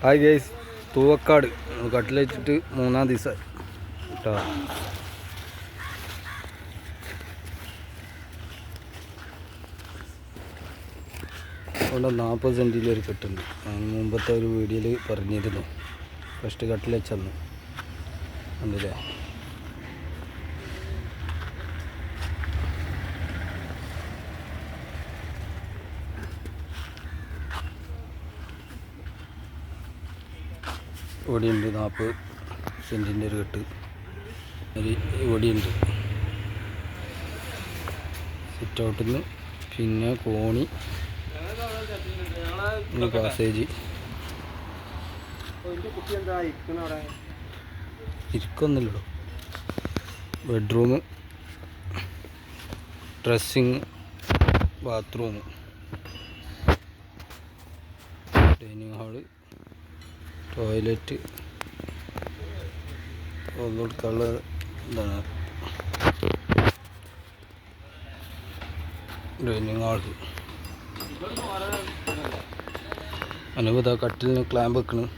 Hi guys, Thoovakkad കട്ടിൽ വെച്ചിട്ട് 3-ാം ദിവസം കേട്ടോ. അവിടെ 40 സെൻറ്റിൽ ഒരു കെട്ടുണ്ട്. ഞാൻ മുമ്പത്തെ ഒരു വീഡിയോയിൽ പറഞ്ഞിരുന്നു. ഫസ്റ്റ് കട്ടിൽ വെച്ചന്ന് കണ്ടില്ലേ. ഇവിടെയുണ്ട് 40 സെൻറ്റിൻ്റെ ഒരു കെട്ട്. ഇവിടെയുണ്ട് സിറ്റ് ഔട്ടിൽ നിന്ന് പിന്നെ കോണി പാസേജ് ഇരിക്കൊന്നുമില്ലല്ലോ. Bedroom, dressing, bathroom, dining hall, toilet, കൊടുക്കാനുള്ള ഇതാണ് ഡൈനിങ് ഹാള്. അനുഭവ കട്ടിലിന് ക്ലാമ്പ് വെക്കണം.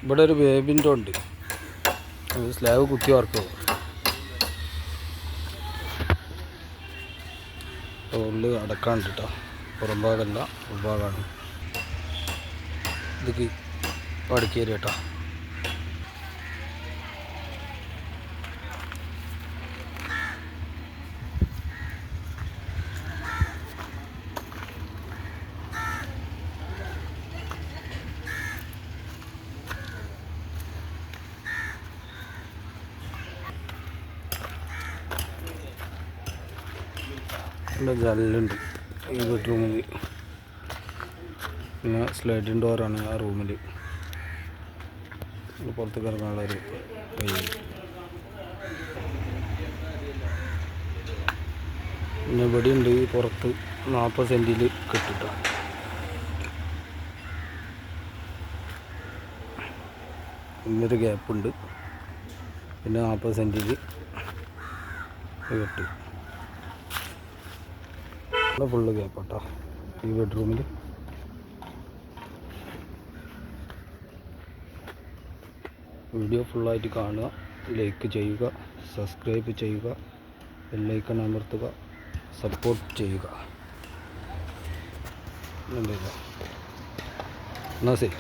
ഇവിടെ ഒരു ബേബിൻ്റെ ഉണ്ട്. സ്ലാബ് കുത്തി വർക്ക് ഉള്ളിൽ അടക്കാണ്ട് കേട്ടോ. പുറം ഭാഗമല്ല, ഉൾഭാഗമാണ്. ഇതൊക്കെ അടുക്കേരി കേട്ടോ. ജനലുണ്ട് ഈ ബെഡ്റൂമിൽ. പിന്നെ സ്ലൈഡിങ് ഡോറാണ് ആ റൂമിൽ. പുറത്തേക്ക് ഇറങ്ങാനുള്ളൊരു വഴി. പിന്നെ ഇവിടെ ഉണ്ട് പുറത്ത് 40 സെൻറ്റിൽ കെട്ടിട്ടോ. ഇന്നൊരു ഗ്യാപ്പുണ്ട്. പിന്നെ 40 സെൻറ്റിൽ കെട്ട്. ഫുള്ള് ഗ്യാപ്പാട്ടോ ഈ ബെഡ്റൂമിൽ. വീഡിയോ ഫുള്ളായിട്ട് കാണുക, ലൈക്ക് ചെയ്യുക, സബ്സ്ക്രൈബ് ചെയ്യുക, ബെല്ലൈക്കൺ അമർത്തുക, സപ്പോർട്ട് ചെയ്യുക. എന്നാ ശരി.